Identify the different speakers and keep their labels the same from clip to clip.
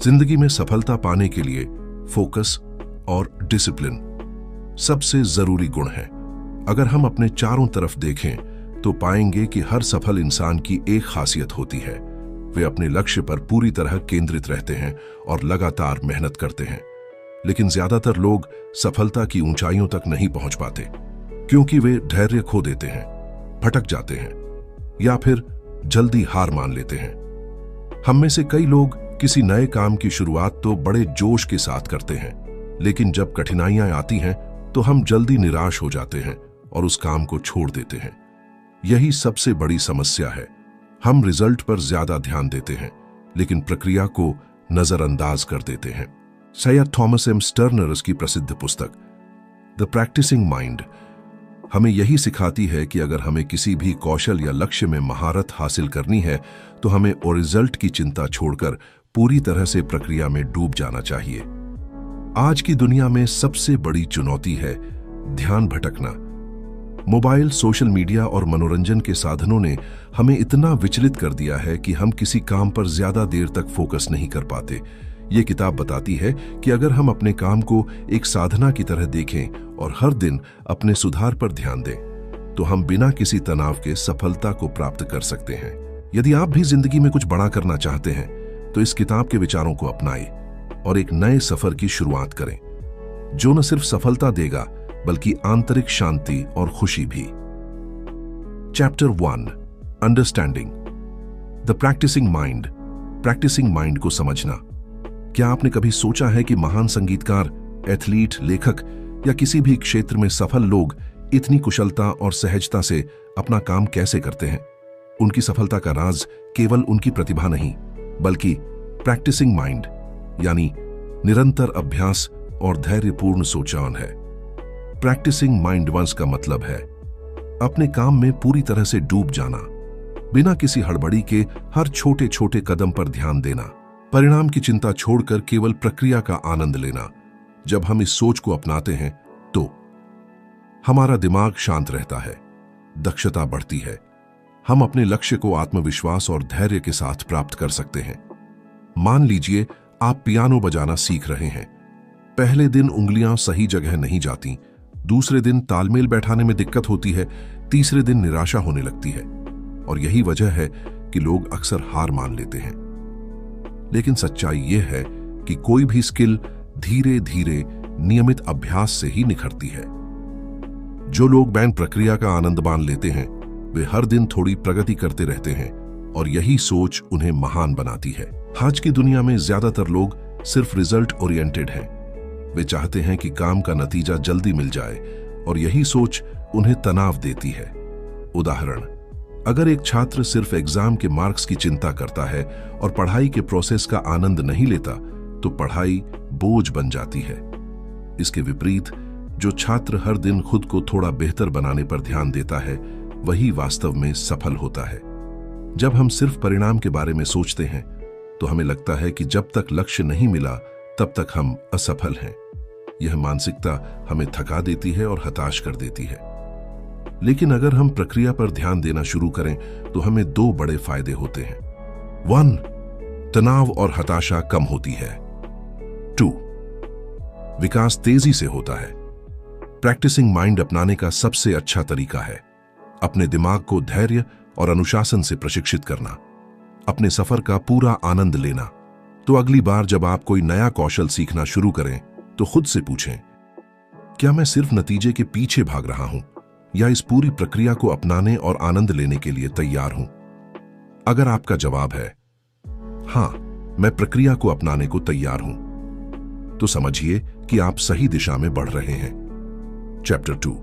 Speaker 1: जिंदगी में सफलता पाने के लिए फोकस और डिसिप्लिन सबसे जरूरी गुण है। अगर हम अपने चारों तरफ देखें तो पाएंगे कि हर सफल इंसान की एक खासियत होती है, वे अपने लक्ष्य पर पूरी तरह केंद्रित रहते हैं और लगातार मेहनत करते हैं। लेकिन ज्यादातर लोग सफलता की ऊंचाइयों तक नहीं पहुंच पाते क्योंकि वे धैर्य खो देते हैं, भटक जाते हैं या फिर जल्दी हार मान लेते हैं। हम में से कई लोग किसी नए काम की शुरुआत तो बड़े जोश के साथ करते हैं, लेकिन जब कठिनाइयां आती हैं तो हम जल्दी निराश हो जाते हैं और उस काम को छोड़ देते हैं। यही सबसे बड़ी समस्या है। हम रिजल्ट पर ज्यादा ध्यान देते हैं लेकिन प्रक्रिया को नजरअंदाज कर देते हैं। सैयद थॉमस एम स्टर्नर की प्रसिद्ध पुस्तक द प्रैक्टिसिंग माइंड हमें यही सिखाती है कि अगर हमें किसी भी कौशल या लक्ष्य में महारत हासिल करनी है तो हमें और रिजल्ट की चिंता छोड़कर पूरी तरह से प्रक्रिया में डूब जाना चाहिए। आज की दुनिया में सबसे बड़ी चुनौती है ध्यान भटकना। मोबाइल, सोशल मीडिया और मनोरंजन के साधनों ने हमें इतना विचलित कर दिया है कि हम किसी काम पर ज्यादा देर तक फोकस नहीं कर पाते। ये किताब बताती है कि अगर हम अपने काम को एक साधना की तरह देखें और हर दिन अपने सुधार पर ध्यान दें तो हम बिना किसी तनाव के सफलता को प्राप्त कर सकते हैं। यदि आप भी जिंदगी में कुछ बड़ा करना चाहते हैं तो इस किताब के विचारों को अपनाएं और एक नए सफर की शुरुआत करें जो न सिर्फ सफलता देगा बल्कि आंतरिक शांति और खुशी भी। Chapter 1 understanding the practising mind. Practising mind को समझना। क्या आपने कभी सोचा है कि महान संगीतकार, एथलीट, लेखक या किसी भी क्षेत्र में सफल लोग इतनी कुशलता और सहजता से अपना काम कैसे करते हैं? उनकी सफलता का राज केवल उनकी प्रतिभा नहीं बल्कि प्रैक्टिसिंग माइंड यानी निरंतर अभ्यास और धैर्यपूर्ण सोचान है। प्रैक्टिसिंग माइंड वंस का मतलब है अपने काम में पूरी तरह से डूब जाना, बिना किसी हड़बड़ी के हर छोटे छोटे कदम पर ध्यान देना, परिणाम की चिंता छोड़कर केवल प्रक्रिया का आनंद लेना। जब हम इस सोच को अपनाते हैं तो हमारा दिमाग शांत रहता है, दक्षता बढ़ती है, हम अपने लक्ष्य को आत्मविश्वास और धैर्य के साथ प्राप्त कर सकते हैं। मान लीजिए आप पियानो बजाना सीख रहे हैं। पहले दिन उंगलियां सही जगह नहीं जाती, दूसरे दिन तालमेल बैठाने में दिक्कत होती है, तीसरे दिन निराशा होने लगती है और यही वजह है कि लोग अक्सर हार मान लेते हैं। लेकिन सच्चाई यह है कि कोई भी स्किल धीरे धीरे नियमित अभ्यास से ही निखरती है। जो लोग बैन प्रक्रिया का आनंद मान लेते हैं वे हर दिन थोड़ी प्रगति करते रहते हैं और यही सोच उन्हें महान बनाती है। आज की दुनिया में ज्यादातर लोग सिर्फ रिजल्ट ओरिएंटेड हैं। वे चाहते हैं कि काम का नतीजा जल्दी मिल जाए और यही सोच उन्हें तनाव देती है। उदाहरण, अगर एक छात्र सिर्फ एग्जाम के मार्क्स की चिंता करता है और पढ़ाई के प्रोसेस का आनंद नहीं लेता तो पढ़ाई बोझ बन जाती है। इसके विपरीत जो छात्र हर दिन खुद को थोड़ा बेहतर बनाने पर ध्यान देता है वही वास्तव में सफल होता है। जब हम सिर्फ परिणाम के बारे में सोचते हैं तो हमें लगता है कि जब तक लक्ष्य नहीं मिला तब तक हम असफल हैं। यह मानसिकता हमें थका देती है और हताश कर देती है। लेकिन अगर हम प्रक्रिया पर ध्यान देना शुरू करें तो हमें दो बड़े फायदे होते हैं। 1, तनाव और हताशा कम होती है। 2, विकास तेजी से होता है। प्रैक्टिसिंग माइंड अपनाने का सबसे अच्छा तरीका है अपने दिमाग को धैर्य और अनुशासन से प्रशिक्षित करना, अपने सफर का पूरा आनंद लेना। तो अगली बार जब आप कोई नया कौशल सीखना शुरू करें तो खुद से पूछें, क्या मैं सिर्फ नतीजे के पीछे भाग रहा हूं या इस पूरी प्रक्रिया को अपनाने और आनंद लेने के लिए तैयार हूं? अगर आपका जवाब है हां, मैं प्रक्रिया को अपनाने को तैयार हूं, तो समझिए कि आप सही दिशा में बढ़ रहे हैं। Chapter 2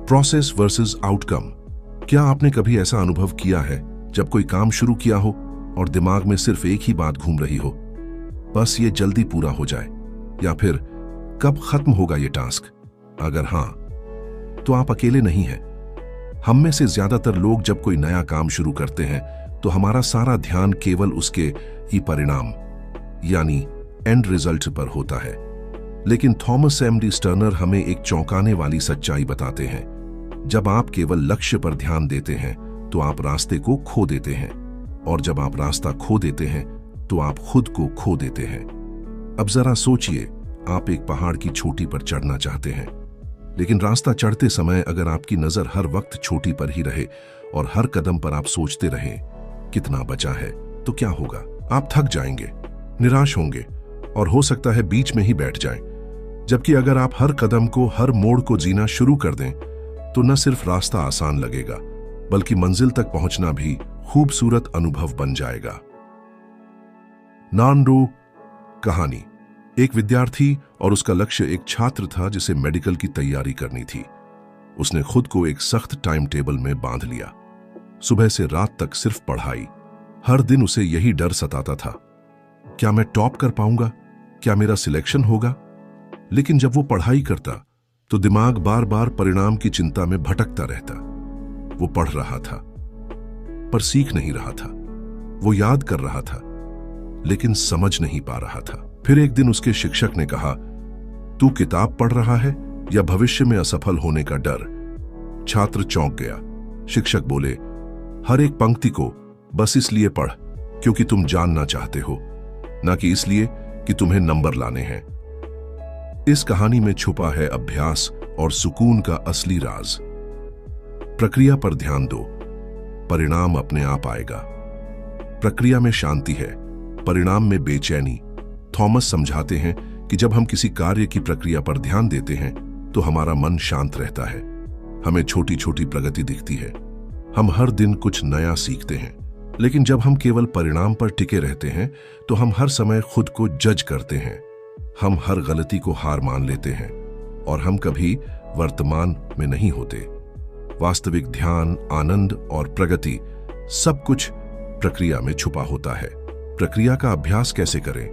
Speaker 1: process versus outcome. क्या आपने कभी ऐसा अनुभव किया है जब कोई काम शुरू किया हो और दिमाग में सिर्फ एक ही बात घूम रही हो, बस ये जल्दी पूरा हो जाए, या फिर कब खत्म होगा ये टास्क? अगर हां तो आप अकेले नहीं हैं। हम में से ज्यादातर लोग जब कोई नया काम शुरू करते हैं तो हमारा सारा ध्यान केवल उसके ही परिणाम यानी एंड रिजल्ट पर होता है। लेकिन थॉमस एम डी स्टर्नर हमें एक चौंकाने वाली सच्चाई बताते हैं, जब आप केवल लक्ष्य पर ध्यान देते हैं तो आप रास्ते को खो देते हैं, और जब आप रास्ता खो देते हैं तो आप खुद को खो देते हैं। अब जरा सोचिए, आप एक पहाड़ की चोटी पर चढ़ना चाहते हैं, लेकिन रास्ता चढ़ते समय अगर आपकी नजर हर वक्त चोटी पर ही रहे और हर कदम पर आप सोचते रहें कितना बचा है, तो क्या होगा? आप थक जाएंगे, निराश होंगे और हो सकता है बीच में ही बैठ जाएं। जबकि अगर आप हर कदम को, हर मोड़ को जीना शुरू कर दें, तो न सिर्फ रास्ता आसान लगेगा, बल्कि मंजिल तक पहुंचना भी खूबसूरत अनुभव बन जाएगा। नानरू कहानी। एक विद्यार्थी और उसका लक्ष्य एक छात्र था जिसे मेडिकल की तैयारी करनी थी। उसने खुद को एक सख्त टाइम टेबल में बांध लिया। सुबह से रात तक सिर्फ पढ़ाई। हर दिन उसे यही डर सताता था, क्या मैं टॉप कर पाऊंगा? क्या मेरा सिलेक्शन होगा? लेकिन जब वो पढ़ाई करता तो दिमाग बार बार परिणाम की चिंता में भटकता रहता। वो पढ़ रहा था पर सीख नहीं रहा था। वो याद कर रहा था लेकिन समझ नहीं पा रहा था। फिर एक दिन उसके शिक्षक ने कहा, तू किताब पढ़ रहा है या भविष्य में असफल होने का डर? छात्र चौंक गया। शिक्षक बोले, हर एक पंक्ति को बस इसलिए पढ़ क्योंकि तुम जानना चाहते हो, ना कि इसलिए कि तुम्हें नंबर लाने हैं। इस कहानी में छुपा है अभ्यास और सुकून का असली राज। प्रक्रिया पर ध्यान दो, परिणाम अपने आप आएगा। प्रक्रिया में शांति है, परिणाम में बेचैनी। थॉमस समझाते हैं कि जब हम किसी कार्य की प्रक्रिया पर ध्यान देते हैं तो हमारा मन शांत रहता है। हमें छोटी छोटी प्रगति दिखती है, हम हर दिन कुछ नया सीखते हैं। लेकिन जब हम केवल परिणाम पर टिके रहते हैं तो हम हर समय खुद को जज करते हैं। हम हर गलती को हार मान लेते हैं और हम कभी वर्तमान में नहीं होते। वास्तविक ध्यान, आनंद और प्रगति सब कुछ प्रक्रिया में छुपा होता है। प्रक्रिया का अभ्यास कैसे करें?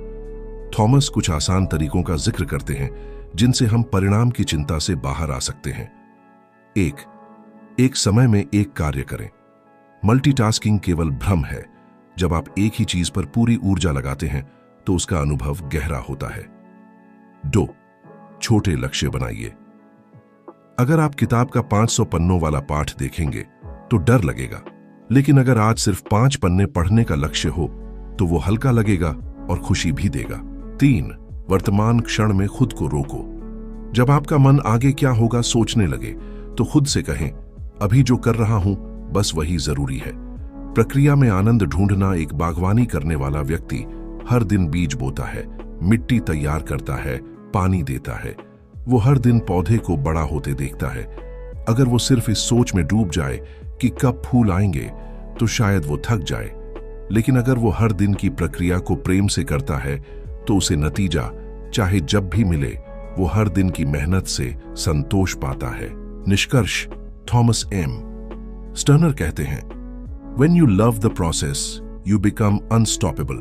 Speaker 1: थॉमस कुछ आसान तरीकों का जिक्र करते हैं जिनसे हम परिणाम की चिंता से बाहर आ सकते हैं। एक समय में एक कार्य करें। मल्टीटास्किंग केवल भ्रम है। जब आप एक ही चीज पर पूरी ऊर्जा लगाते हैं तो उसका अनुभव गहरा होता है। 2. छोटे लक्ष्य बनाइए। अगर आप किताब का 500 पन्नों वाला पाठ देखेंगे तो डर लगेगा, लेकिन अगर आज सिर्फ 5 पन्ने पढ़ने का लक्ष्य हो तो वो हल्का लगेगा और खुशी भी देगा। 3. वर्तमान क्षण में खुद को रोको। जब आपका मन आगे क्या होगा सोचने लगे तो खुद से कहें, अभी जो कर रहा हूं बस वही जरूरी है। प्रक्रिया में आनंद ढूंढना। एक बागवानी करने वाला व्यक्ति हर दिन बीज बोता है, मिट्टी तैयार करता है, पानी देता है। वो हर दिन पौधे को बड़ा होते देखता है। अगर वो सिर्फ इस सोच में डूब जाए कि कब फूल आएंगे तो शायद वो थक जाए, लेकिन अगर वो हर दिन की प्रक्रिया को प्रेम से करता है तो उसे नतीजा चाहे जब भी मिले वो हर दिन की मेहनत से संतोष पाता है। निष्कर्ष। थॉमस एम स्टर्नर कहते हैं, When you love the process, you become unstoppable।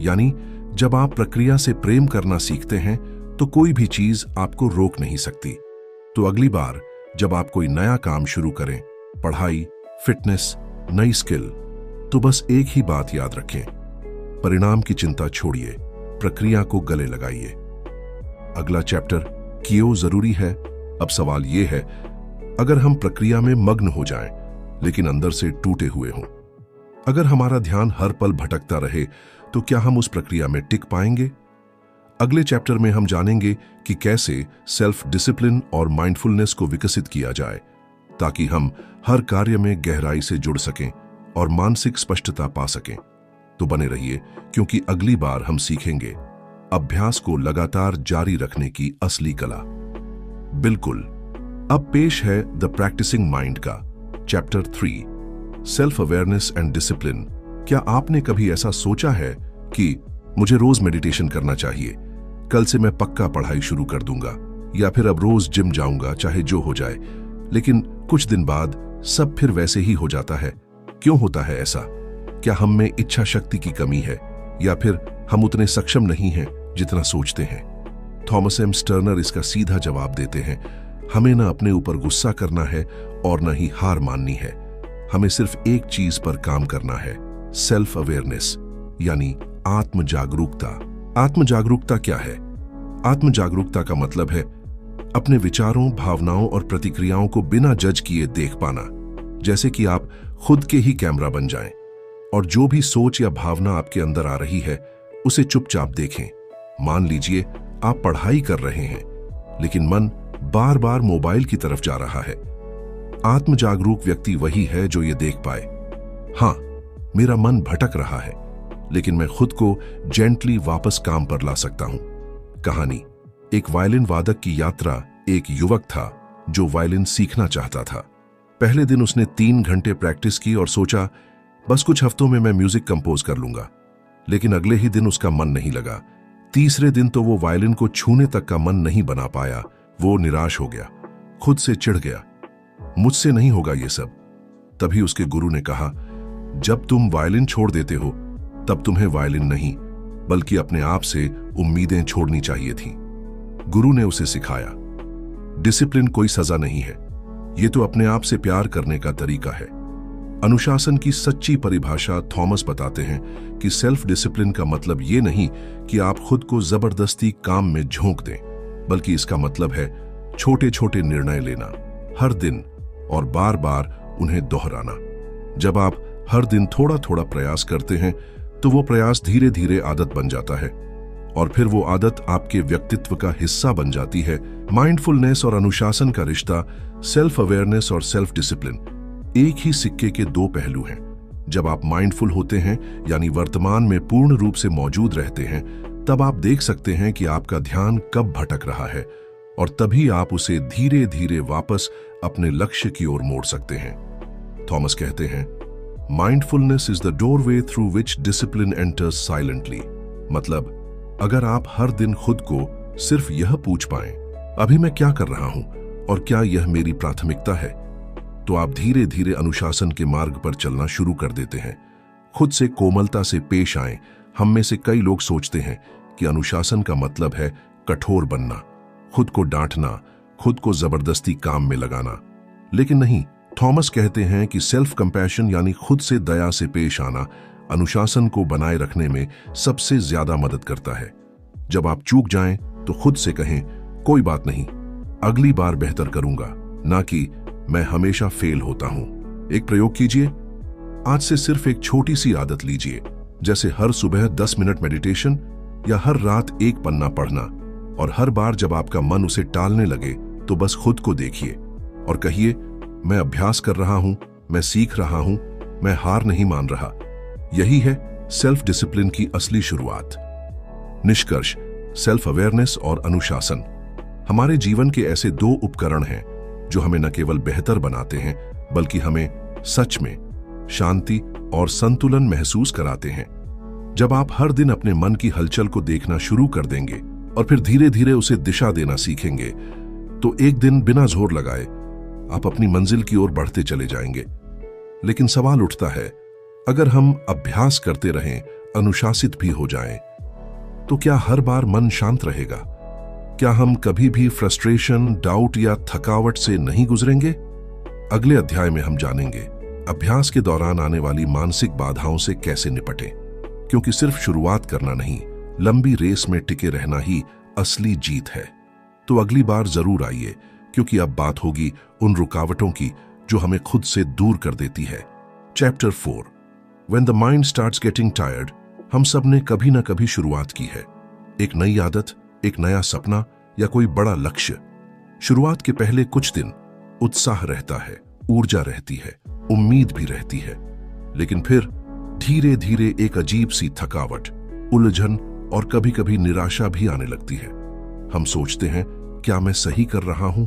Speaker 1: यानी जब आप प्रक्रिया से प्रेम करना सीखते हैं तो कोई भी चीज आपको रोक नहीं सकती। तो अगली बार जब आप कोई नया काम शुरू करें, पढ़ाई, फिटनेस, नई स्किल, तो बस एक ही बात याद रखें, परिणाम की चिंता छोड़िए, प्रक्रिया को गले लगाइए। अगला चैप्टर क्यों जरूरी है। अब सवाल यह है, अगर हम प्रक्रिया में मग्न हो जाएं, लेकिन अंदर से टूटे हुए हों, अगर हमारा ध्यान हर पल भटकता रहे, तो क्या हम उस प्रक्रिया में टिक पाएंगे? अगले चैप्टर में हम जानेंगे कि कैसे सेल्फ डिसिप्लिन और माइंडफुलनेस को विकसित किया जाए ताकि हम हर कार्य में गहराई से जुड़ सकें और मानसिक स्पष्टता पा सकें। तो बने रहिए, क्योंकि अगली बार हम सीखेंगे अभ्यास को लगातार जारी रखने की असली कला। बिल्कुल। अब पेश है द प्रैक्टिसिंग माइंड का chapter 3, self awareness and discipline. क्या आपने कभी ऐसा सोचा है कि मुझे रोज मेडिटेशन करना चाहिए, कल से मैं पक्का पढ़ाई शुरू कर दूंगा, या फिर अब रोज जिम जाऊंगा चाहे जो हो जाए, लेकिन कुछ दिन बाद सब फिर वैसे ही हो जाता है? क्यों होता है ऐसा? क्या हम में इच्छा शक्ति की कमी है या फिर हम उतने सक्षम नहीं हैं जितना सोचते हैं? थॉमस एम स्टर्नर इसका सीधा जवाब देते हैं, हमें न अपने ऊपर गुस्सा करना है और न ही हार माननी है। हमें सिर्फ एक चीज पर काम करना है, सेल्फ अवेयरनेस, यानी आत्म जागरूकता। आत्म जागरूकता क्या है? आत्म जागरूकता का मतलब है अपने विचारों, भावनाओं और प्रतिक्रियाओं को बिना जज किए देख पाना, जैसे कि आप खुद के ही कैमरा बन जाएं और जो भी सोच या भावना आपके अंदर आ रही है उसे चुपचाप देखें, मान लीजिए आप पढ़ाई कर रहे हैं, लेकिन मन बार बार मोबाइल की तरफ जा रहा है। आत्म जागरूक व्यक्ति वही है जो ये देख पाए, हाँ, मेरा मन भटक रहा है, लेकिन मैं खुद को जेंटली वापस काम पर ला सकता हूं। कहानी, एक वायलिन वादक की यात्रा। एक युवक था जो वायलिन सीखना चाहता था। पहले दिन उसने 3 घंटे प्रैक्टिस की और सोचा बस कुछ हफ्तों में मैं म्यूजिक कंपोज कर लूंगा। लेकिन अगले ही दिन उसका मन नहीं लगा। तीसरे दिन तो वो वायलिन को छूने तक का मन नहीं बना पाया। वो निराश हो गया, खुद से चिढ़ गया, मुझसे नहीं होगा ये सब। तभी उसके गुरु ने कहा, जब तुम वायलिन छोड़ देते हो तब तुम्हें वायलिन नहीं बल्कि अपने आप से उम्मीदें छोड़नी चाहिए थी। गुरु ने उसे सिखाया, डिसिप्लिन कोई सजा नहीं है, ये तो अपने आप से प्यार करने का तरीका है। अनुशासन की सच्ची परिभाषा थॉमस बताते हैं कि सेल्फ डिसिप्लिन का मतलब ये नहीं कि आप खुद को जबरदस्ती काम में झोंक दें, बल्कि इसका मतलब है छोटे छोटे निर्णय लेना, हर दिन और बार बार उन्हें दोहराना। जब आप हर दिन थोड़ा थोड़ा प्रयास करते हैं तो वो प्रयास धीरे धीरे आदत बन जाता है और फिर वो आदत आपके व्यक्तित्व का हिस्सा बन जाती है। माइंडफुलनेस और अनुशासन का रिश्ता, सेल्फ अवेयरनेस और सेल्फ डिसिप्लिन एक ही सिक्के के 2 पहलू हैं। जब आप माइंडफुल होते हैं, यानी वर्तमान में पूर्ण रूप से मौजूद रहते हैं, तब आप देख सकते हैं कि आपका ध्यान कब भटक रहा है और तभी आप उसे धीरे धीरे वापस अपने लक्ष्य की ओर मोड़ सकते हैं। थॉमस कहते हैं, mindfulness is the doorway through which discipline enters silently. मतलब, अगर आप हर दिन खुद को सिर्फ यह पूछ पाएं, अभी मैं क्या कर रहा हूं और क्या यह मेरी प्राथमिकता है, तो आप धीरे धीरे अनुशासन के मार्ग पर चलना शुरू कर देते हैं। खुद से कोमलता से पेश आएं। हम में से कई लोग सोचते हैं कि अनुशासन का मतलब है कठोर बनना, खुद को डांटना, खुद को जबरदस्ती काम में लगाना। लेकिन नहीं, थॉमस कहते हैं कि सेल्फ कंपैशन यानी खुद से दया से पेश आना अनुशासन को बनाए रखने में सबसे ज्यादा मदद करता है। जब आप चूक जाएं तो खुद से कहें, कोई बात नहीं, अगली बार बेहतर करूंगा, ना कि मैं हमेशा फेल होता हूं। एक प्रयोग कीजिए। आज से सिर्फ एक छोटी सी आदत लीजिए, जैसे हर सुबह 10 मिनट मेडिटेशन या हर रात 1 पन्ना पढ़ना। और हर बार जब आपका मन उसे टालने लगे तो बस खुद को देखिए और कहिए, मैं अभ्यास कर रहा हूं, मैं सीख रहा हूं, मैं हार नहीं मान रहा। यही है सेल्फ डिसिप्लिन की असली शुरुआत। निष्कर्ष, सेल्फ अवेयरनेस और अनुशासन हमारे जीवन के ऐसे 2 उपकरण हैं जो हमें न केवल बेहतर बनाते हैं बल्कि हमें सच में शांति और संतुलन महसूस कराते हैं। जब आप हर दिन अपने मन की हलचल को देखना शुरू कर देंगे और फिर धीरे धीरे उसे दिशा देना सीखेंगे, तो एक दिन बिना जोर लगाए आप अपनी मंजिल की ओर बढ़ते चले जाएंगे। लेकिन सवाल उठता है, अगर हम अभ्यास करते रहें, अनुशासित भी हो जाएं, तो क्या हर बार मन शांत रहेगा? क्या हम कभी भी फ्रस्ट्रेशन, डाउट या थकावट से नहीं गुजरेंगे? अगले अध्याय में हम जानेंगे अभ्यास के दौरान आने वाली मानसिक बाधाओं से कैसे निपटें, क्योंकि सिर्फ शुरुआत करना नहीं, लंबी रेस में टिके रहना ही असली जीत है। तो अगली बार जरूर आइए, क्योंकि अब बात होगी उन रुकावटों की जो हमें खुद से दूर कर देती है। Chapter 4, When the mind starts getting tired। हम सब ने कभी ना कभी शुरुआत की है, एक नई आदत, एक नया सपना या कोई बड़ा लक्ष्य। शुरुआत के पहले कुछ दिन उत्साह रहता है, ऊर्जा रहती है, उम्मीद भी रहती है, लेकिन फिर धीरे धीरे एक अजीब सी थकावट, उलझन और कभी कभी निराशा भी आने लगती है। हम सोचते हैं, क्या मैं सही कर रहा हूं?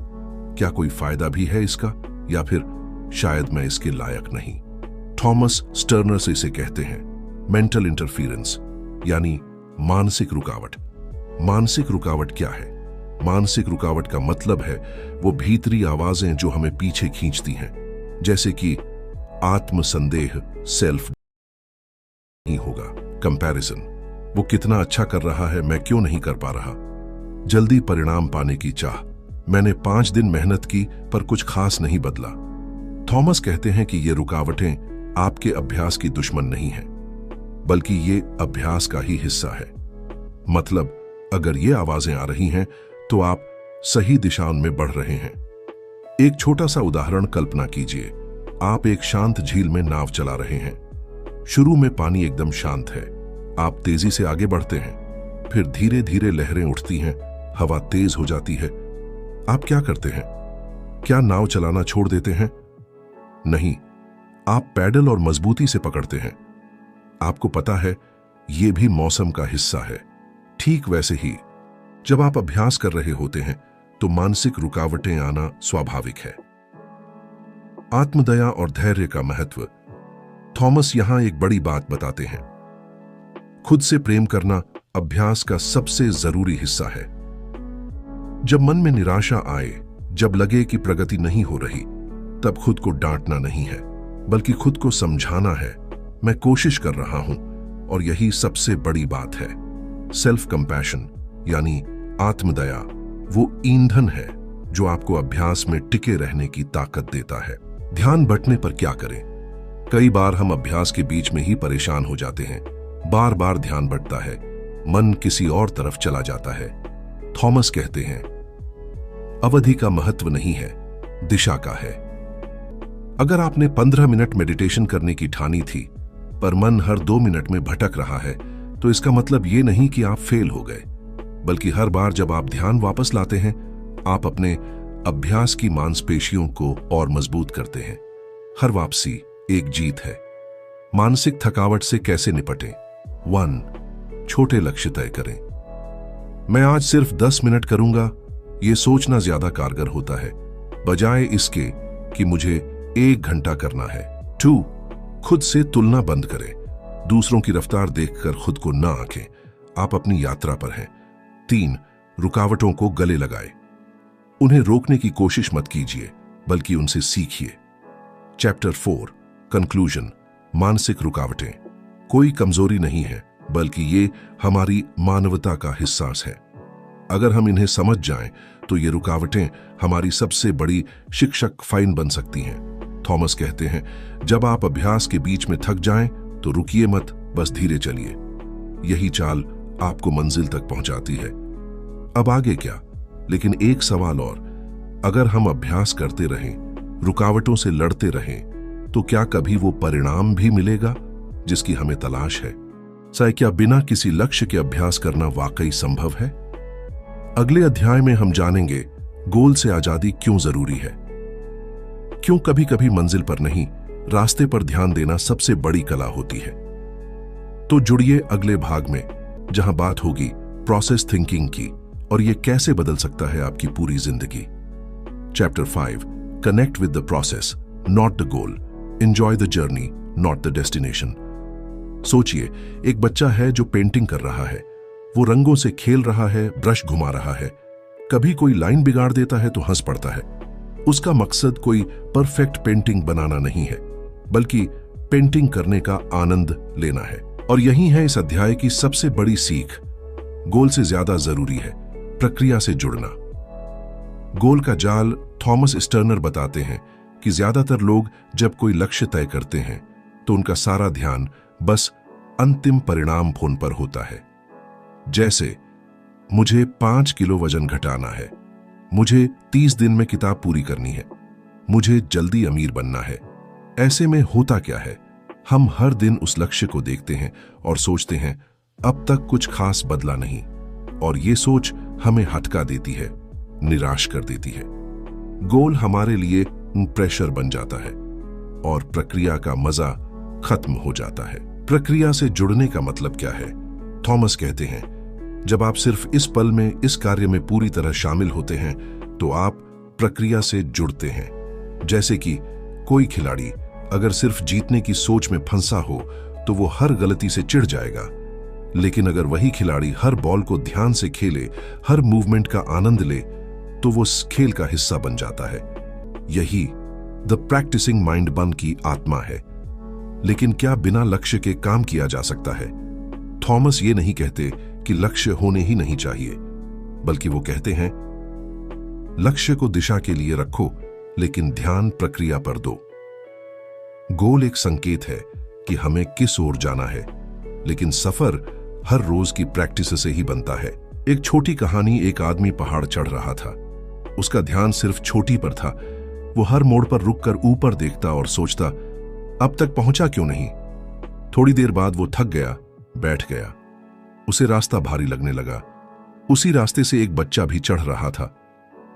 Speaker 1: क्या कोई फायदा भी है इसका? या फिर शायद मैं इसके लायक नहीं। थॉमस स्टर्नर इसे कहते हैं मेंटल इंटरफेरेंस, यानी मानसिक रुकावट। मानसिक रुकावट क्या है? मानसिक रुकावट का मतलब है वो भीतरी आवाजें जो हमें पीछे खींचती हैं, जैसे कि आत्मसंदेह, सेल्फ नहीं होगा, कंपैरिजन, वो कितना अच्छा कर रहा है, मैं क्यों नहीं कर पा रहा, जल्दी परिणाम पाने की चाह, मैंने 5 दिन मेहनत की पर कुछ खास नहीं बदला। थॉमस कहते हैं कि ये रुकावटें आपके अभ्यास की दुश्मन नहीं है, बल्कि ये अभ्यास का ही हिस्सा है। मतलब, अगर ये आवाजें आ रही हैं तो आप सही दिशा में बढ़ रहे हैं। एक छोटा सा उदाहरण कल्पना कीजिए। आप एक शांत झील में नाव चला रहे हैं। शुरू में पानी एकदम शांत है, आप तेजी से आगे बढ़ते हैं, फिर धीरे धीरे लहरें उठती हैं, हवा तेज हो जाती है। आप क्या करते हैं? क्या नाव चलाना छोड़ देते हैं? नहीं, आप पैडल और मजबूती से पकड़ते हैं। आपको पता है यह भी मौसम का हिस्सा है। ठीक वैसे ही जब आप अभ्यास कर रहे होते हैं तो मानसिक रुकावटें आना स्वाभाविक है। आत्मदया और धैर्य का महत्व। थॉमस यहां एक बड़ी बात बताते हैं। खुद से प्रेम करना अभ्यास का सबसे जरूरी हिस्सा है। जब मन में निराशा आए, जब लगे कि प्रगति नहीं हो रही, तब खुद को डांटना नहीं है, बल्कि खुद को समझाना है, मैं कोशिश कर रहा हूं। और यही सबसे बड़ी बात है। सेल्फ कंपैशन यानी आत्मदया वो ईंधन है जो आपको अभ्यास में टिके रहने की ताकत देता है। ध्यान बंटने पर क्या करें? कई बार हम अभ्यास के बीच में ही परेशान हो जाते हैं। बार बार ध्यान बंटता है, मन किसी और तरफ चला जाता है। थॉमस कहते हैं, अवधि का महत्व नहीं है, दिशा का है। अगर आपने 15 मिनट मेडिटेशन करने की ठानी थी, पर मन हर 2 मिनट में भटक रहा है, तो इसका मतलब ये नहीं कि आप फेल हो गए, बल्कि हर बार जब आप ध्यान वापस लाते हैं, आप अपने अभ्यास की मांसपेशियों को और मजबूत करते हैं। हर वापसी एक जीत है। मानसिक थकावट से कैसे निपटें? 1. छोटे लक्ष्य तय करें। मैं आज सिर्फ 10 मिनट करूंगा, यह सोचना ज्यादा कारगर होता है, बजाय इसके कि मुझे 1 घंटा करना है। 2. खुद से तुलना बंद करें। दूसरों की रफ्तार देखकर खुद को ना आंकें, आप अपनी यात्रा पर हैं। 3. रुकावटों को गले लगाएं। उन्हें रोकने की कोशिश मत कीजिए, बल्कि उनसे सीखिए। Chapter 4 conclusion. मानसिक रुकावटें कोई कमजोरी नहीं है, बल्कि ये हमारी मानवता का हिस्सा है। अगर हम इन्हें समझ जाएं, तो ये रुकावटें हमारी सबसे बड़ी शिक्षक फाइन बन सकती हैं। थॉमस कहते हैं, जब आप अभ्यास के बीच में थक जाएं, तो रुकिए मत, बस धीरे चलिए। यही चाल आपको मंजिल तक पहुंचाती है। अब आगे क्या? लेकिन एक सवाल और, अगर हम अभ्यास करते रहें, रुकावटों से लड़ते रहें, तो क्या कभी वो परिणाम भी मिलेगा जिसकी हमें तलाश है? क्या बिना किसी लक्ष्य के अभ्यास करना वाकई संभव है? अगले अध्याय में हम जानेंगे गोल से आजादी क्यों जरूरी है, क्यों कभी कभी मंजिल पर नहीं, रास्ते पर ध्यान देना सबसे बड़ी कला होती है। तो जुड़िए अगले भाग में, जहां बात होगी प्रोसेस थिंकिंग की और यह कैसे बदल सकता है आपकी पूरी जिंदगी। Chapter 5 connect with the process, not the goal. Enjoy the journey, not the destination. सोचिए, एक बच्चा है जो पेंटिंग कर रहा है। वो रंगों से खेल रहा है, ब्रश घुमा रहा है। कभी कोई लाइन बिगाड़ देता है तो हंस पड़ता है। उसका मकसद कोई परफेक्ट पेंटिंग बनाना नहीं है, बल्कि पेंटिंग करने का आनंद लेना है। और यही है इस अध्याय की सबसे बड़ी सीख। गोल से ज्यादा जरूरी है प्रक्रिया से जुड़ना। गोल का जाल। थॉमस स्टर्नर बताते हैं कि ज्यादातर लोग जब कोई लक्ष्य तय करते हैं, तो उनका सारा ध्यान बस अंतिम परिणाम फोन पर होता है। जैसे, मुझे 5 किलो वजन घटाना है, मुझे 30 दिन में किताब पूरी करनी है, मुझे जल्दी अमीर बनना है। ऐसे में होता क्या है? हम हर दिन उस लक्ष्य को देखते हैं और सोचते हैं, अब तक कुछ खास बदला नहीं। और ये सोच हमें हटका देती है, निराश कर देती है। गोल हमारे लिए प्रेशर बन जाता है और प्रक्रिया का मजा खत्म हो जाता है। प्रक्रिया से जुड़ने का मतलब क्या है? थॉमस कहते हैं, जब आप सिर्फ इस पल में इस कार्य में पूरी तरह शामिल होते हैं, तो आप प्रक्रिया से जुड़ते हैं। जैसे कि कोई खिलाड़ी अगर सिर्फ जीतने की सोच में फंसा हो, तो वो हर गलती से चिढ़ जाएगा। लेकिन अगर वही खिलाड़ी हर बॉल को ध्यान से खेले, हर मूवमेंट का आनंद ले, तो वो खेल का हिस्सा बन जाता है। यही द प्रैक्टिसिंग माइंड बन की आत्मा है। लेकिन क्या बिना लक्ष्य के काम किया जा सकता है? थॉमस ये नहीं कहते कि लक्ष्य होने ही नहीं चाहिए, बल्कि वो कहते हैं, लक्ष्य को दिशा के लिए रखो, लेकिन ध्यान प्रक्रिया पर दो। गोल एक संकेत है कि हमें किस ओर जाना है, लेकिन सफर हर रोज की प्रैक्टिस से ही बनता है। एक छोटी कहानी। एक आदमी पहाड़ चढ़ रहा था। उसका ध्यान सिर्फ चोटी पर था। वो हर मोड़ पर रुककर ऊपर देखता और सोचता, अब तक पहुंचा क्यों नहीं? थोड़ी देर बाद वो थक गया, बैठ गया। उसे रास्ता भारी लगने लगा। उसी रास्ते से एक बच्चा भी चढ़ रहा था,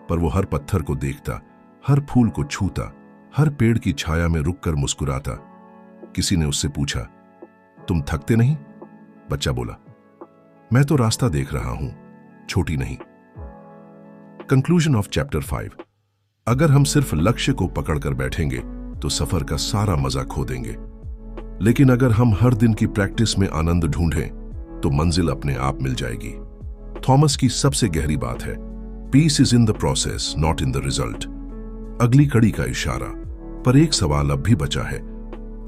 Speaker 1: पर वो हर पत्थर को देखता, हर फूल को छूता, हर पेड़ की छाया में रुककर मुस्कुराता। किसी ने उससे पूछा, तुम थकते नहीं? बच्चा बोला, मैं तो रास्ता देख रहा हूं, छोटी नहीं। Conclusion of chapter 5। अगर हम सिर्फ लक्ष्य को पकड़कर बैठेंगे तो सफर का सारा मजा खो देंगे, लेकिन अगर हम हर दिन की प्रैक्टिस में आनंद ढूंढें तो मंजिल अपने आप मिल जाएगी। थॉमस की सबसे गहरी बात है, peace is in the process not in the result. अगली कड़ी का इशारा। पर एक सवाल अब भी बचा है,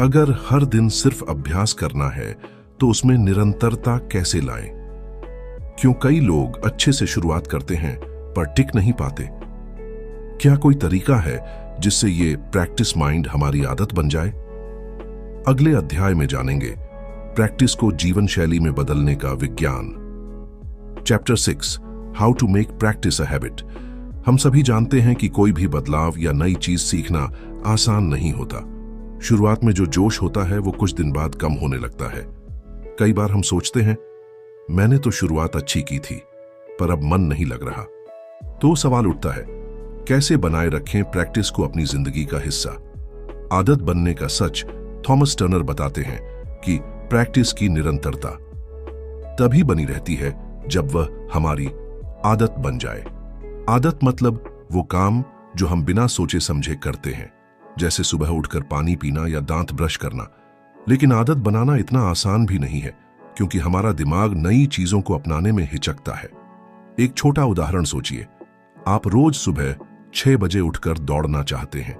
Speaker 1: अगर हर दिन सिर्फ अभ्यास करना है तो उसमें निरंतरता कैसे लाएं? क्यों कई लोग अच्छे से शुरुआत करते हैं पर टिक नहीं पाते? क्या कोई तरीका है जिससे ये प्रैक्टिस माइंड हमारी आदत बन जाए? अगले अध्याय में जानेंगे प्रैक्टिस को जीवन शैली में बदलने का विज्ञान। Chapter 6, how to make practice a habit. हम सभी जानते हैं कि कोई भी बदलाव या नई चीज सीखना आसान नहीं होता। शुरुआत में जो जोश होता है वो कुछ दिन बाद कम होने लगता है। कई बार हम सोचते हैं, मैंने तो शुरुआत अच्छी की थी, पर अब मन नहीं लग रहा। तो सवाल उठता है, कैसे बनाए रखें प्रैक्टिस को अपनी जिंदगी का हिस्सा? आदत बनने का सच थॉमस टर्नर बताते हैं कि प्रैक्टिस की निरंतरता तभी बनी रहती है जब वह हमारी आदत बन जाए। आदत मतलब वो काम जो हम बिना सोचे समझे करते हैं, जैसे सुबह उठकर पानी पीना या दांत ब्रश करना। लेकिन आदत बनाना इतना आसान भी नहीं है, क्योंकि हमारा दिमाग नई चीजों को अपनाने में हिचकता है। एक छोटा उदाहरण सोचिए, आप रोज सुबह 6 बजे उठकर दौड़ना चाहते हैं।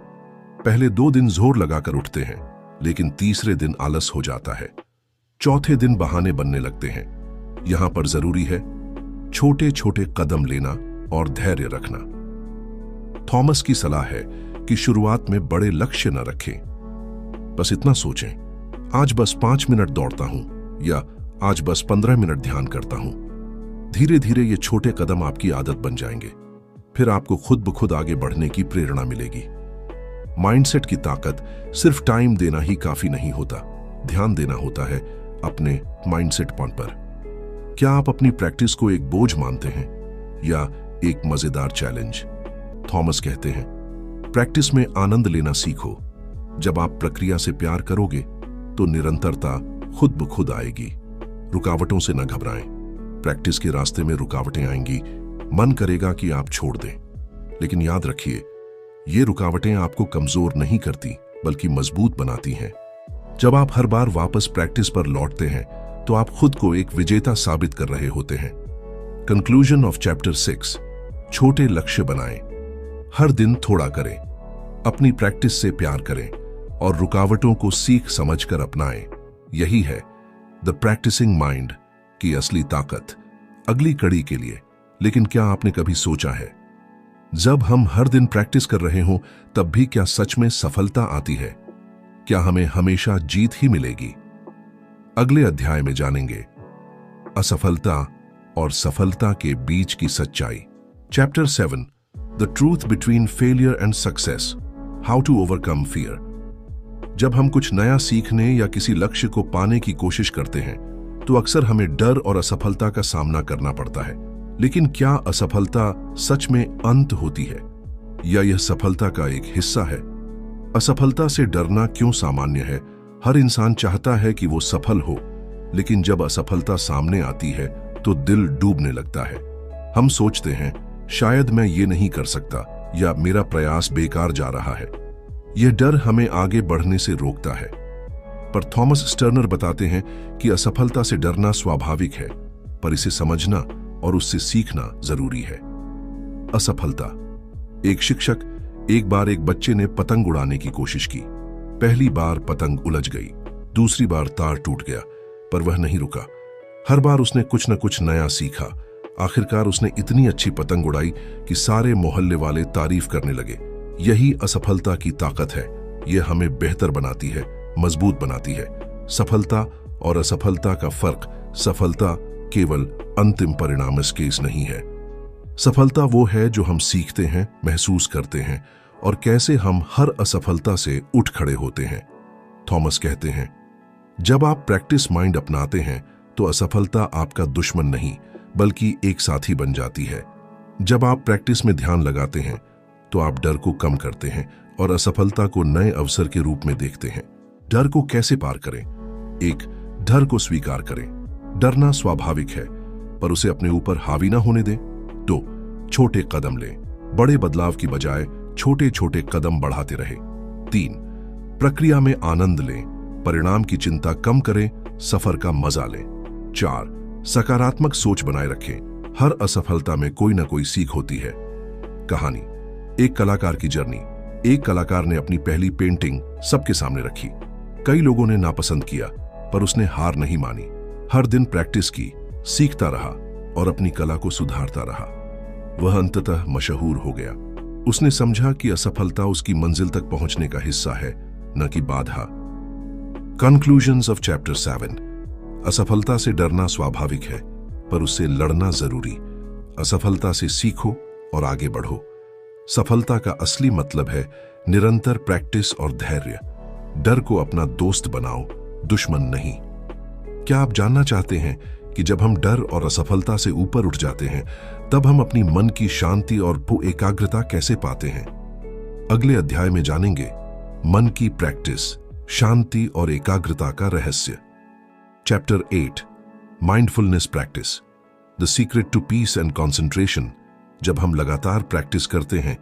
Speaker 1: पहले 2 दिन जोर लगाकर उठते हैं, लेकिन तीसरे दिन आलस हो जाता है। चौथे दिन बहाने बनने लगते हैं। यहां पर जरूरी है छोटे छोटे कदम लेना और धैर्य रखना। थॉमस की सलाह है कि शुरुआत में बड़े लक्ष्य न रखें। बस इतना सोचें, आज बस 5 मिनट दौड़ता हूं या आज बस 15 मिनट ध्यान करता हूं। धीरे धीरे ये छोटे कदम आपकी आदत बन जाएंगे। फिर आपको खुद ब खुद आगे बढ़ने की प्रेरणा मिलेगी। माइंडसेट की ताकत सिर्फ टाइम देना ही काफी नहीं होता, ध्यान देना होता है अपने माइंडसेट पर। क्या आप अपनी प्रैक्टिस को एक बोझ मानते हैं या एक मजेदार चैलेंज? थॉमस कहते हैं, प्रैक्टिस में आनंद लेना सीखो। जब आप प्रक्रिया से प्यार करोगे तो निरंतरता खुद ब खुद आएगी। रुकावटों से न घबराएं। प्रैक्टिस के रास्ते में रुकावटें आएंगी, मन करेगा कि आप छोड़ दें, लेकिन याद रखिए, ये रुकावटें आपको कमजोर नहीं करती बल्कि मजबूत बनाती हैं। जब आप हर बार वापस प्रैक्टिस पर लौटते हैं तो आप खुद को एक विजेता साबित कर रहे होते हैं। कंक्लूजन ऑफ चैप्टर 6, छोटे लक्ष्य बनाएं, हर दिन थोड़ा करें, अपनी प्रैक्टिस से प्यार करें और रुकावटों को सीख समझकर अपनाएं। यही है द प्रैक्टिसिंग माइंड की असली ताकत। अगली कड़ी के लिए, लेकिन क्या आपने कभी सोचा है, जब हम हर दिन प्रैक्टिस कर रहे हों तब भी क्या सच में सफलता आती है? क्या हमें हमेशा जीत ही मिलेगी? अगले अध्याय में जानेंगे असफलता और सफलता के बीच की सच्चाई। Chapter 7, the truth between failure and success, how to overcome fear. जब हम कुछ नया सीखने या किसी लक्ष्य को पाने की कोशिश करते हैं तो अक्सर हमें डर और असफलता का सामना करना पड़ता है। लेकिन क्या असफलता सच में अंत होती है या यह सफलता का एक हिस्सा है? असफलता से डरना क्यों सामान्य है? हर इंसान चाहता है कि वो सफल हो, लेकिन जब असफलता सामने आती है तो दिल डूबने लगता है। हम सोचते हैं, शायद मैं ये नहीं कर सकता या मेरा प्रयास बेकार जा रहा है। यह डर हमें आगे बढ़ने से रोकता है। पर थॉमस टर्नर बताते हैं कि असफलता से डरना स्वाभाविक है, पर इसे समझना और उससे सीखना जरूरी है। असफलता। एक शिक्षक एक बार एक बच्चे ने पतंग उड़ाने की कोशिश की। पहली बार पतंग उलझ गई, दूसरी बार तार टूट गया, पर वह नहीं रुका। हर बार उसने कुछ न कुछ नया सीखा। आखिरकार उसने इतनी अच्छी पतंग उड़ाई कि सारे मोहल्ले वाले तारीफ करने लगे। यही असफलता की ताकत है। यह हमें बेहतर बनाती है, मजबूत बनाती है। सफलता और असफलता का फर्क, सफलता केवल अंतिम परिणाम केस नहीं है। सफलता वो है जो हम सीखते हैं, महसूस करते हैं और कैसे हम हर असफलता से उठ खड़े होते हैं। थॉमस कहते हैं, जब आप प्रैक्टिस माइंड अपनाते हैं तो असफलता आपका दुश्मन नहीं बल्कि एक साथी बन जाती है। जब आप प्रैक्टिस में ध्यान लगाते हैं तो आप डर को कम करते हैं और असफलता को नए अवसर के रूप में देखते हैं। डर को कैसे पार करें? 1. डर को स्वीकार करें। डरना स्वाभाविक है, पर उसे अपने ऊपर हावी ना होने दें। 2. छोटे कदम लें। बड़े बदलाव की बजाय छोटे छोटे कदम बढ़ाते रहें। 3. प्रक्रिया में आनंद लें। परिणाम की चिंता कम करें, सफर का मजा लें। 4. सकारात्मक सोच बनाए रखें। हर असफलता में कोई ना कोई सीख होती है। कहानी, एक कलाकार की जर्नी। एक कलाकार ने अपनी पहली पेंटिंग सबके सामने रखी। कई लोगों ने नापसंद किया, पर उसने हार नहीं मानी। हर दिन प्रैक्टिस की, सीखता रहा और अपनी कला को सुधारता रहा। वह अंततः मशहूर हो गया। उसने समझा कि असफलता उसकी मंजिल तक पहुंचने का हिस्सा है, न कि बाधा। Conclusions of chapter 7। असफलता से डरना स्वाभाविक है, पर उससे लड़ना जरूरी। असफलता से सीखो और आगे बढ़ो। सफलता का असली मतलब है निरंतर प्रैक्टिस और धैर्य। डर को अपना दोस्त बनाओ, दुश्मन नहीं। क्या आप जानना चाहते हैं कि जब हम डर और असफलता से ऊपर उठ जाते हैं, तब हम अपनी मन की शांति और एकाग्रता कैसे पाते हैं? अगले अध्याय में जानेंगे मन की प्रैक्टिस, शांति और एकाग्रता का रहस्य। Chapter 8, mindfulness practice, the secret to peace and concentration. जब हम लगातार प्रैक्टिस करते हैं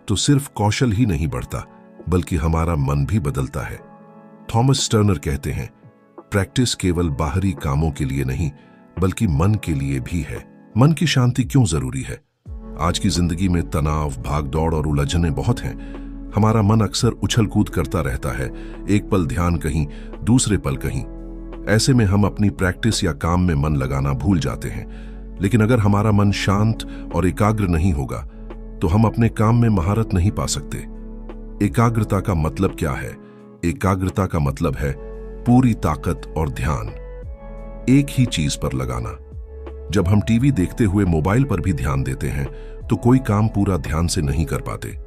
Speaker 1: तो सिर्फ कौशल ही नहीं बढ़ता, बल्कि हमारा मन भी बदलता है। थॉमस टर्नर कहते हैं, प्रैक्टिस केवल बाहरी कामों के लिए नहीं, बल्कि मन के लिए भी है। मन की शांति क्यों जरूरी है? आज की जिंदगी में तनाव, भागदौड़ और उलझनें बहुत हैं। हमारा मन अक्सर उछल कूद करता रहता है, एक पल ध्यान कहीं, दूसरे पल कहीं। ऐसे में हम अपनी प्रैक्टिस या काम में मन लगाना भूल जाते हैं। लेकिन अगर हमारा मन शांत और एकाग्र नहीं होगा, तो हम अपने काम में महारत नहीं पा सकते। एकाग्रता का मतलब क्या है? एकाग्रता का मतलब है पूरी ताकत और ध्यान एक ही चीज पर लगाना। जब हम टीवी देखते हुए मोबाइल पर भी ध्यान देते हैं, तो कोई काम पूरा ध्यान से नहीं कर पाते।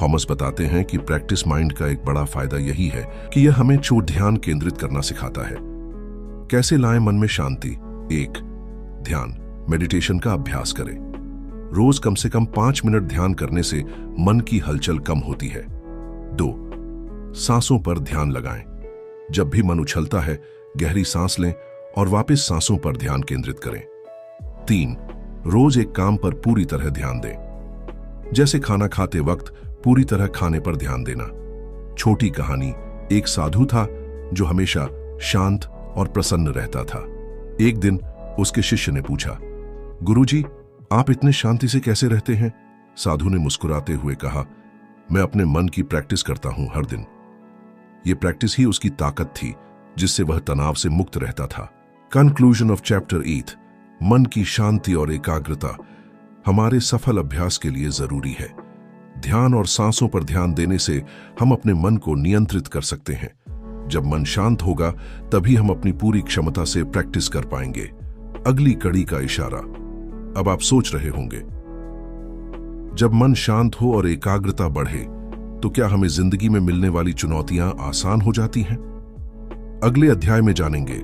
Speaker 1: थॉमस बताते हैं कि प्रैक्टिस माइंड का एक बड़ा फायदा यही है कि यह हमें ध्यान केंद्रित करना सिखाता है। कैसे लाएं मन में शांति? 1. ध्यान, मेडिटेशन का अभ्यास करें। रोज कम से कम 5 मिनट ध्यान करने से मन की हलचल कम होती है। 2. सांसों पर ध्यान लगाएं। जब भी मन उछलता है, गहरी सांस लें और वापस सांसों पर ध्यान केंद्रित करें। 3. रोज एक काम पर पूरी तरह ध्यान दें। जैसे खाना खाते वक्त पूरी तरह खाने पर ध्यान देना। छोटी कहानी, एक साधु था जो हमेशा शांत और प्रसन्न रहता था। एक दिन उसके शिष्य ने पूछा, गुरुजी, आप इतने शांति से कैसे रहते हैं? साधु ने मुस्कुराते हुए कहा, मैं अपने मन की प्रैक्टिस करता हूं हर दिन। यह प्रैक्टिस ही उसकी ताकत थी, जिससे वह तनाव से मुक्त रहता था। कंक्लूजन ऑफ चैप्टर 8, मन की शांति और एकाग्रता हमारे सफल अभ्यास के लिए जरूरी है। ध्यान और सांसों पर ध्यान देने से हम अपने मन को नियंत्रित कर सकते हैं। जब मन शांत होगा, तभी हम अपनी पूरी क्षमता से प्रैक्टिस कर पाएंगे। अगली कड़ी का इशारा। अब आप सोच रहे होंगे, जब मन शांत हो और एकाग्रता बढ़े, तो क्या हमें जिंदगी में मिलने वाली चुनौतियां आसान हो जाती हैं? अगले अध्याय में जानेंगे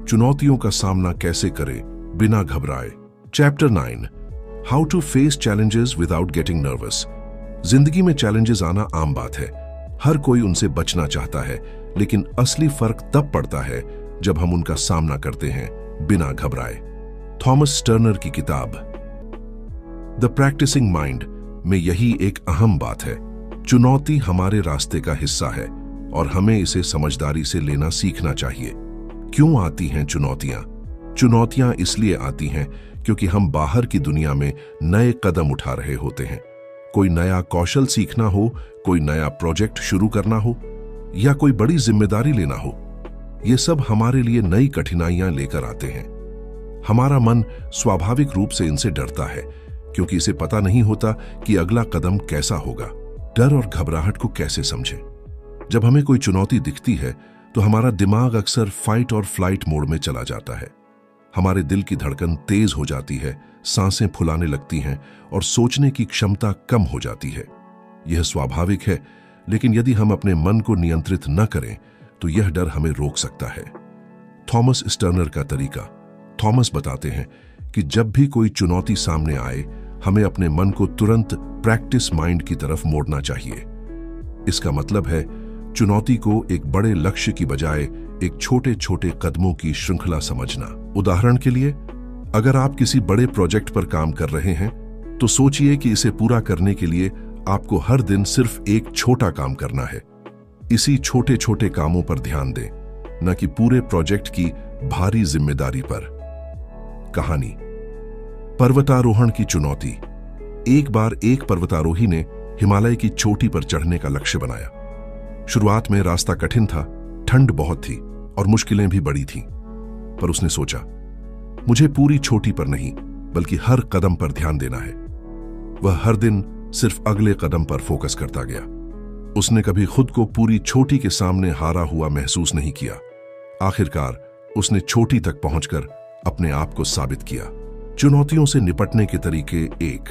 Speaker 1: चुनौतियों का सामना कैसे करें बिना घबराए। Chapter 9, how to face challenges without getting nervous. जिंदगी में चैलेंजेस आना आम बात है। हर कोई उनसे बचना चाहता है, लेकिन असली फर्क तब पड़ता है जब हम उनका सामना करते हैं बिना घबराए। थॉमस टर्नर की किताब द प्रैक्टिसिंग माइंड में यही एक अहम बात है। चुनौती हमारे रास्ते का हिस्सा है और हमें इसे समझदारी से लेना सीखना चाहिए। क्यों आती हैं चुनौतियां? चुनौतियां इसलिए आती हैं क्योंकि हम बाहर की दुनिया में नए कदम उठा रहे होते हैं। कोई नया कौशल सीखना हो, कोई नया प्रोजेक्ट शुरू करना हो, या कोई बड़ी जिम्मेदारी लेना हो। ये सब हमारे लिए नई कठिनाइयां लेकर आते हैं। हमारा मन स्वाभाविक रूप से इनसे डरता है, क्योंकि इसे पता नहीं होता कि अगला कदम कैसा होगा। डर और घबराहट को कैसे समझें? जब हमें कोई चुनौती दिखती है, तो हमारा दिमाग अक्सर फाइट और फ्लाइट मोड में चला जाता है। हमारे दिल की धड़कन तेज हो जाती है, सांसें फुलाने लगती हैं और सोचने की क्षमता कम हो जाती है। यह स्वाभाविक है, लेकिन यदि हम अपने मन को नियंत्रित न करें, तो यह डर हमें रोक सकता है। थॉमस टर्नर का तरीका। थॉमस बताते हैं कि जब भी कोई चुनौती सामने आए, हमें अपने मन को तुरंत प्रैक्टिस माइंड की तरफ मोड़ना चाहिए। इसका मतलब है चुनौती को एक बड़े लक्ष्य की बजाय एक छोटे छोटे कदमों की श्रृंखला समझना। उदाहरण के लिए, अगर आप किसी बड़े प्रोजेक्ट पर काम कर रहे हैं, तो सोचिए कि इसे पूरा करने के लिए आपको हर दिन सिर्फ एक छोटा काम करना है। इसी छोटे छोटे कामों पर ध्यान दें, न कि पूरे प्रोजेक्ट की भारी जिम्मेदारी पर। कहानी, पर्वतारोहण की चुनौती। एक बार एक पर्वतारोही ने हिमालय की चोटी पर चढ़ने का लक्ष्य बनाया। शुरुआत में रास्ता कठिन था, ठंड बहुत थी और मुश्किलें भी बड़ी थीं। पर उसने सोचा, मुझे पूरी चोटी पर नहीं बल्कि हर कदम पर ध्यान देना है। वह हर दिन सिर्फ अगले कदम पर फोकस करता गया। उसने कभी खुद को पूरी चोटी के सामने हारा हुआ महसूस नहीं किया। आखिरकार उसने चोटी तक पहुंचकर अपने आप को साबित किया। चुनौतियों से निपटने के तरीके। 1,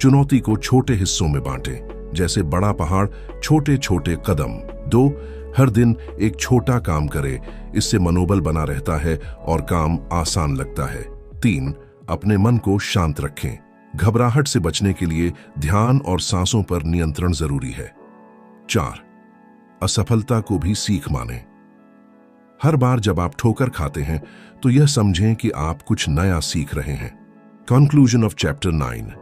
Speaker 1: चुनौती को छोटे हिस्सों में बांटें, जैसे बड़ा पहाड़ छोटे छोटे कदम। 2, हर दिन एक छोटा काम करें, इससे मनोबल बना रहता है और काम आसान लगता है। 3, अपने मन को शांत रखें, घबराहट से बचने के लिए ध्यान और सांसों पर नियंत्रण जरूरी है। 4, असफलता को भी सीख मानें। हर बार जब आप ठोकर खाते हैं तो यह समझें कि आप कुछ नया सीख रहे हैं। Conclusion of chapter 9।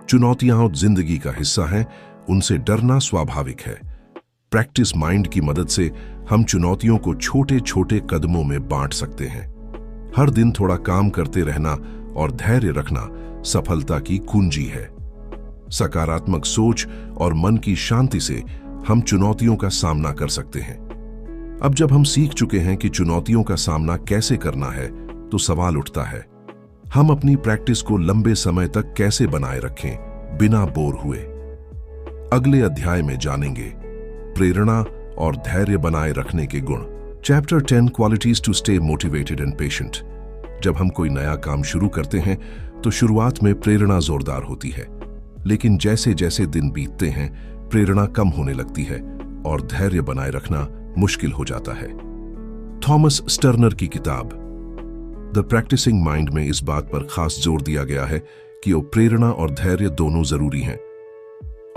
Speaker 1: चुनौतियां जिंदगी का हिस्सा हैं, उनसे डरना स्वाभाविक है। प्रैक्टिस माइंड की मदद से हम चुनौतियों को छोटे छोटे कदमों में बांट सकते हैं। हर दिन थोड़ा काम करते रहना और धैर्य रखना सफलता की कुंजी है। सकारात्मक सोच और मन की शांति से हम चुनौतियों का सामना कर सकते हैं। अब जब हम सीख चुके हैं कि चुनौतियों का सामना कैसे करना है, तो सवाल उठता है, हम अपनी प्रैक्टिस को लंबे समय तक कैसे बनाए रखें बिना बोर हुए। अगले अध्याय में जानेंगे प्रेरणा और धैर्य बनाए रखने के गुण। Chapter 10, qualities to stay motivated and patient. जब हम कोई नया काम शुरू करते हैं तो शुरुआत में प्रेरणा जोरदार होती है, लेकिन जैसे जैसे दिन बीतते हैं प्रेरणा कम होने लगती है और धैर्य बनाए रखना मुश्किल हो जाता है। थॉमस स्टर्नर की किताब द प्रैक्टिसिंग माइंड में इस बात पर खास जोर दिया गया है कि वो प्रेरणा और धैर्य दोनों जरूरी हैं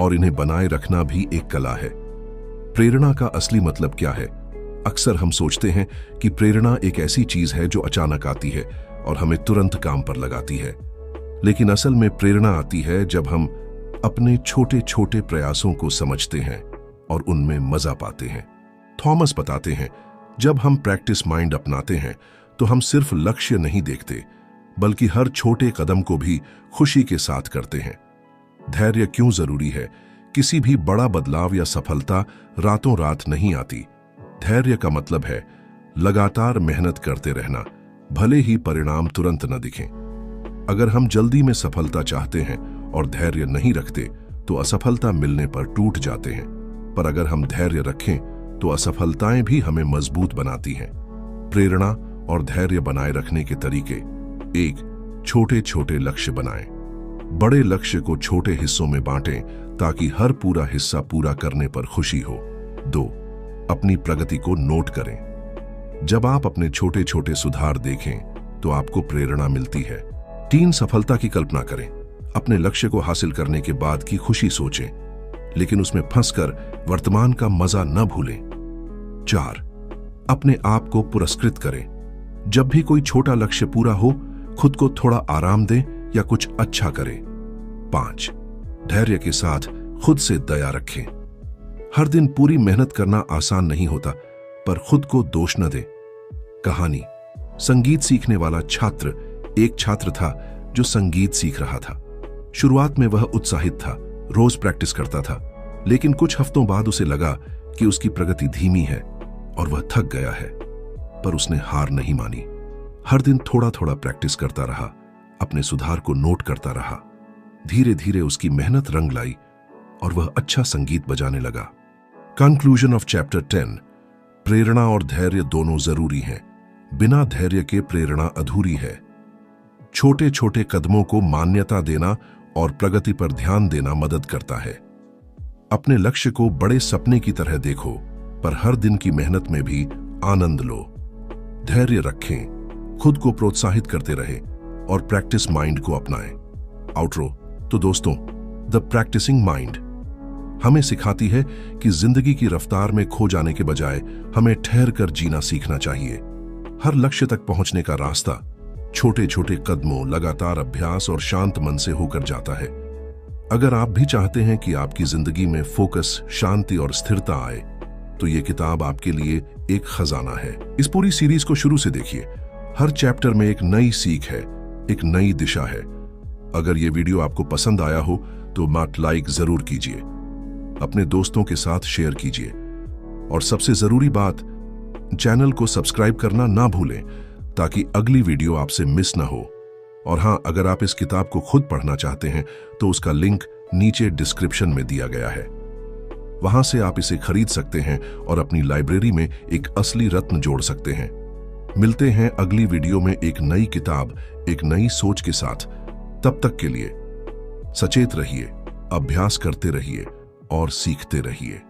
Speaker 1: और इन्हें बनाए रखना भी एक कला है। प्रेरणा का असली मतलब क्या है? अक्सर हम सोचते हैं कि प्रेरणा एक ऐसी चीज है जो अचानक आती है और हमें तुरंत काम पर लगाती है, लेकिन असल में प्रेरणा आती है जब हम अपने छोटे छोटे प्रयासों को समझते हैं और उनमें मजा पाते हैं। थॉमस बताते हैं, जब हम प्रैक्टिस माइंड अपनाते हैं तो हम सिर्फ लक्ष्य नहीं देखते, बल्कि हर छोटे कदम को भी खुशी के साथ करते हैं। धैर्य क्यों जरूरी है? किसी भी बड़ा बदलाव या सफलता रातों रात नहीं आती। धैर्य का मतलब है लगातार मेहनत करते रहना, भले ही परिणाम तुरंत न दिखें। अगर हम जल्दी में सफलता चाहते हैं और धैर्य नहीं रखते तो असफलता मिलने पर टूट जाते हैं, पर अगर हम धैर्य रखें तो असफलताएं भी हमें मजबूत बनाती हैं। प्रेरणा और धैर्य बनाए रखने के तरीके। 1, छोटे छोटे लक्ष्य बनाएं। बड़े लक्ष्य को छोटे हिस्सों में बांटें ताकि हर पूरा हिस्सा पूरा करने पर खुशी हो। 2, अपनी प्रगति को नोट करें। जब आप अपने छोटे छोटे सुधार देखें तो आपको प्रेरणा मिलती है। 3, सफलता की कल्पना करें। अपने लक्ष्य को हासिल करने के बाद की खुशी सोचें, लेकिन उसमें फंसकर वर्तमान का मजा न भूलें। 4, अपने आप को पुरस्कृत करें। जब भी कोई छोटा लक्ष्य पूरा हो, खुद को थोड़ा आराम दें या कुछ अच्छा करें। 5, धैर्य के साथ खुद से दया रखें। हर दिन पूरी मेहनत करना आसान नहीं होता, पर खुद को दोष न दें। कहानी, संगीत सीखने वाला छात्र। एक छात्र था जो संगीत सीख रहा था। शुरुआत में वह उत्साहित था, रोज प्रैक्टिस करता था, लेकिन कुछ हफ्तों बाद उसे लगा कि उसकी प्रगति धीमी है और वह थक गया है। पर उसने हार नहीं मानी। हर दिन थोड़ा थोड़ा प्रैक्टिस करता रहा, अपने सुधार को नोट करता रहा। धीरे धीरे उसकी मेहनत रंग लाई और वह अच्छा संगीत बजाने लगा। Conclusion of chapter 10। प्रेरणा और धैर्य दोनों जरूरी हैं। बिना धैर्य के प्रेरणा अधूरी है। छोटे छोटे कदमों को मान्यता देना और प्रगति पर ध्यान देना मदद करता है। अपने लक्ष्य को बड़े सपने की तरह देखो, पर हर दिन की मेहनत में भी आनंद लो। धैर्य रखें, खुद को प्रोत्साहित करते रहे और प्रैक्टिस माइंड को अपनाएं। आउटरो। तो दोस्तों, द प्रैक्टिसिंग माइंड हमें सिखाती है कि जिंदगी की रफ्तार में खो जाने के बजाय हमें ठहर कर जीना सीखना चाहिए। हर लक्ष्य तक पहुंचने का रास्ता छोटे छोटे कदमों, लगातार अभ्यास और शांत मन से होकर जाता है। अगर आप भी चाहते हैं कि आपकी जिंदगी में फोकस, शांति और स्थिरता आए, तो ये किताब आपके लिए एक खजाना है। इस पूरी सीरीज को शुरू से देखिए। हर चैप्टर में एक नई सीख है, एक नई दिशा है। अगर ये वीडियो आपको पसंद आया हो तो मत लाइक जरूर कीजिए, अपने दोस्तों के साथ शेयर कीजिए और सबसे जरूरी बात, चैनल को सब्सक्राइब करना ना भूलें ताकि अगली वीडियो आपसे मिस ना हो। और हाँ, अगर आप इस किताब को खुद पढ़ना चाहते हैं तो उसका लिंक नीचे डिस्क्रिप्शन में दिया गया है। वहां से आप इसे खरीद सकते हैं और अपनी लाइब्रेरी में एक असली रत्न जोड़ सकते हैं। मिलते हैं अगली वीडियो में एक नई किताब, एक नई सोच के साथ। तब तक के लिए सचेत रहिए, अभ्यास करते रहिए और सीखते रहिए।